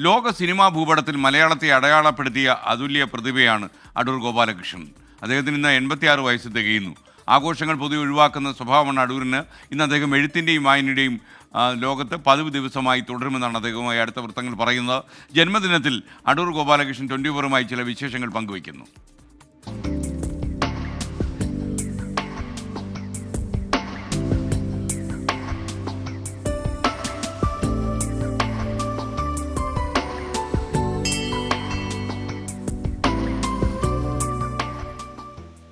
ലോക സിനിമാ ഭൂപടത്തിൽ മലയാളത്തെ അടയാളപ്പെടുത്തിയ അതുല്യ പ്രതിഭയാണ് അടൂർ ഗോപാലകൃഷ്ണൻ. അദ്ദേഹത്തിന് ഇന്ന് 86 വയസ്സ് തികയുന്നു. ആഘോഷങ്ങൾ പൊതുവെ ഒഴിവാക്കുന്ന സ്വഭാവമാണ് അടൂരിന്. ഇന്ന് അദ്ദേഹം എഴുത്തിൻ്റെയും വായനയുടെയും ലോകത്ത് 10 ദിവസമായി തുടരുമെന്നാണ് അദ്ദേഹവുമായി അടുത്ത വൃത്തങ്ങൾ പറയുന്നത്. ജന്മദിനത്തിൽ അടൂർ ഗോപാലകൃഷ്ണൻ 24-മായി ചില വിശേഷങ്ങൾ പങ്കുവയ്ക്കുന്നു.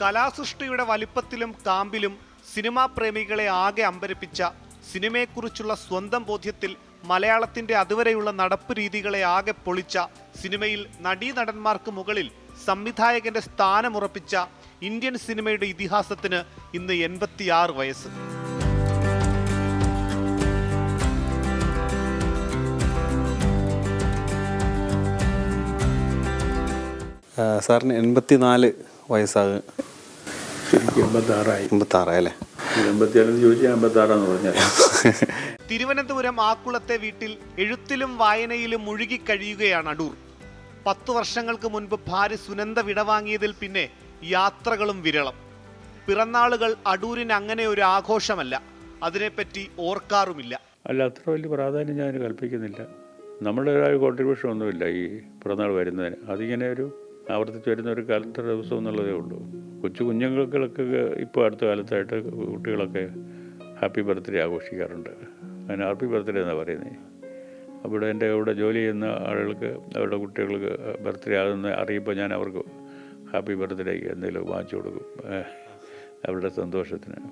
കലാസൃഷ്ടിയുടെ വലിപ്പത്തിലും കാമ്പിലും സിനിമാ പ്രേമികളെ ആകെ അമ്പരപ്പിച്ച, സിനിമയെക്കുറിച്ചുള്ള സ്വന്തം ബോധ്യത്തിൽ മലയാളത്തിന്റെ അതുവരെയുള്ള നടപ്പ് രീതികളെ ആകെ പൊളിച്ച, സിനിമയിൽ നടീനടന്മാർക്ക് മുകളിൽ സംവിധായകന്റെ സ്ഥാനമുറപ്പിച്ച ഇന്ത്യൻ സിനിമയുടെ ഇതിഹാസത്തിന് ഇന്ന് 86 വയസ്സ്. സാറിന് 84 വയസ്സാകും. 86 അല്ലേ? 86 തിരുവനന്തപുരം ആക്കുളത്തെ വീട്ടിൽ എഴുത്തിലും വായനയിലും മുഴുകിക്കഴിയുകയാണ് അടൂർ. 10 വർഷങ്ങൾക്ക് മുൻപ് ഭാര്യ സുനന്ദ വിടവാങ്ങിയതിൽ പിന്നെ യാത്രകളും വിരളം. പിറന്നാളുകൾ അടൂരിന് അങ്ങനെ ഒരു ആഘോഷമല്ല, അതിനെപ്പറ്റി ഓർക്കാറുമില്ല. അല്ല, അത്ര വലിയ പ്രാധാന്യം ഞാൻ കൽപ്പിക്കുന്നില്ല. നമ്മളുടെ ഒരു കോൺട്രിബ്യൂഷൻ ഒന്നുമില്ല ഈ പിറന്നാൾ വരുന്നതിന്. അതിങ്ങനെ ഒരു ആവർത്തിച്ച് വരുന്ന ഒരു കാലത്തെ ദിവസം എന്നുള്ളതേ ഉള്ളൂ. കുഞ്ഞുങ്ങൾക്കൊക്കെ ഇപ്പോൾ അടുത്ത കാലത്തായിട്ട് കുട്ടികളൊക്കെ ഹാപ്പി ബർത്ത്ഡേ ആഘോഷിക്കാറുണ്ട്. അതിന് ഹാപ്പി ബർത്ത്ഡേ എന്നാണ് പറയുന്നത്. അവിടെ എൻ്റെ ഇവിടെ ജോലി ചെയ്യുന്ന ആളുകൾക്ക് അവരുടെ കുട്ടികൾക്ക് ബർത്ത്ഡേ ആകുന്ന അറിയിപ്പോൾ ഞാൻ അവർക്ക് ഹാപ്പി ബർത്ത്ഡേക്ക് എന്തെങ്കിലും വാങ്ങിച്ചു കൊടുക്കും, അവരുടെ സന്തോഷത്തിന്.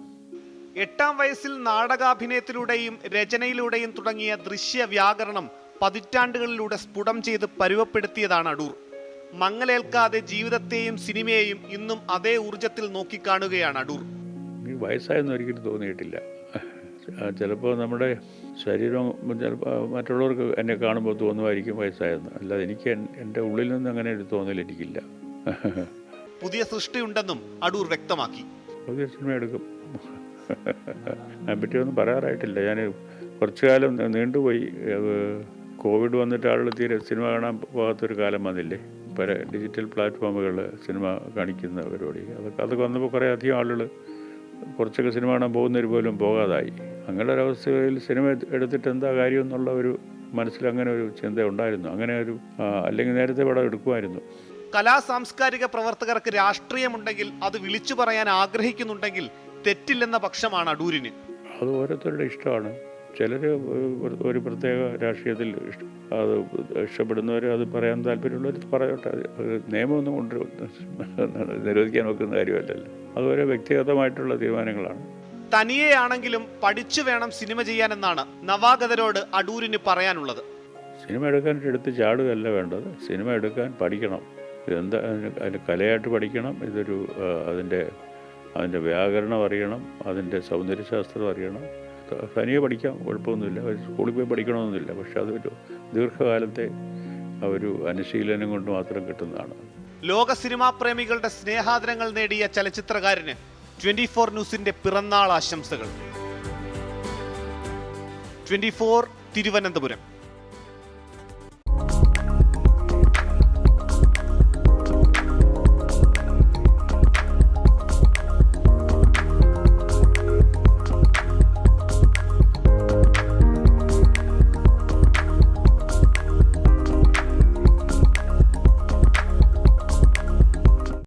8-ാം വയസ്സിൽ നാടകാഭിനയത്തിലൂടെയും രചനയിലൂടെയും തുടങ്ങിയ ദൃശ്യ വ്യാകരണം പതിറ്റാണ്ടുകളിലൂടെ സ്ഫുടം ചെയ്ത് പരുവപ്പെടുത്തിയതാണ് അടൂർ. മങ്ങലേൽക്കാതെ ജീവിതത്തെയും സിനിമയെയും ഇന്നും അതേ ഊർജത്തിൽ നോക്കിക്കാണുകയാണ് അടൂർ. വയസ്സായെന്ന് ഒരിക്കലും തോന്നിയിട്ടില്ല. ചിലപ്പോൾ നമ്മുടെ ശരീരം ചിലപ്പോൾ മറ്റുള്ളവർക്ക് എന്നെ കാണുമ്പോൾ തോന്നുമായിരിക്കും വയസ്സായെന്ന്. അല്ലാതെ എനിക്ക് എൻ്റെ ഉള്ളിൽ നിന്ന് അങ്ങനെ ഒരു തോന്നൽ എനിക്കില്ല. പുതിയ സൃഷ്ടിയുണ്ടെന്നും അടൂർ വ്യക്തമാക്കി. പുതിയ സിനിമ എടുക്കും. അതിനെപ്പറ്റിയൊന്നും പറയാറായിട്ടില്ല. ഞാൻ കുറച്ചു കാലം നീണ്ടുപോയി. കോവിഡ് വന്നിട്ട് ആളുകൾ തീരെ സിനിമ കാണാൻ പോകാത്തൊരു കാലം വന്നില്ലേ. പല ഡിജിറ്റൽ പ്ലാറ്റ്ഫോമുകൾ സിനിമ കാണിക്കുന്ന പരിപാടി അതൊക്കെ വന്നപ്പോൾ കുറേ അധികം ആളുകൾ കുറച്ചൊക്കെ സിനിമ കാണാൻ പോകുന്നവർ പോലും പോകാതായി. അങ്ങനെ ഒരവസ്ഥയിൽ സിനിമ എടുത്തിട്ട് എന്താ കാര്യം എന്നുള്ള ഒരു മനസ്സിൽ അങ്ങനെ ഒരു ചിന്ത ഉണ്ടായിരുന്നു. അങ്ങനെ ഒരു അല്ലെങ്കിൽ നേരത്തെ പടം എടുക്കുമായിരുന്നു. കലാ സാംസ്കാരിക പ്രവർത്തകർക്ക് രാഷ്ട്രീയമുണ്ടെങ്കിൽ അത് വിളിച്ചു പറയാൻ ആഗ്രഹിക്കുന്നുണ്ടെങ്കിൽ തെറ്റില്ലെന്ന പക്ഷമാണ് അടൂരിന്. അത് ഓരോരുത്തരുടെ ഇഷ്ടമാണ്. ചിലർ ഒരു പ്രത്യേക രാഷ്ട്രീയത്തിൽ അത് ഇഷ്ടപ്പെടുന്നവർ, അത് പറയാൻ താല്പര്യമുള്ളവർ പറയട്ടെ. നിയമമൊന്നും കൊണ്ട് നിരോധിക്കാൻ വെക്കുന്ന കാര്യമല്ലല്ലോ. അത് ഓരോ വ്യക്തിഗതമായിട്ടുള്ള തീരുമാനങ്ങളാണ്. തനിയെയാണെങ്കിലും പഠിച്ചു വേണം സിനിമ ചെയ്യാനെന്നാണ് നവാഗതരോട് അടൂരിന് പറയാനുള്ളത്. സിനിമ എടുക്കാൻ എടുത്ത് ചാടുകയല്ല വേണ്ടത്. സിനിമ എടുക്കാൻ പഠിക്കണം. ഇതെന്താ അതിന് കലയായിട്ട് പഠിക്കണം. ഇതൊരു അതിൻ്റെ വ്യാകരണം അറിയണം, അതിൻ്റെ സൗന്ദര്യശാസ്ത്രം അറിയണം. തനിയെ പഠിക്കാം, കുഴപ്പമൊന്നുമില്ല. സ്കൂളിൽ പോയി പഠിക്കണമെന്നില്ല. പക്ഷെ അതൊരു ദീർഘകാലത്തെ ഒരു അനുശീലനം കൊണ്ട് മാത്രം കിട്ടുന്നതാണ്. ലോക സിനിമാ പ്രേമികളുടെ സ്നേഹാദരങ്ങൾ നേടിയ ചലച്ചിത്രകാരന് 24 ന്യൂസിന്റെ പിറന്നാൾ ആശംസകൾ. 24 തിരുവനന്തപുരം.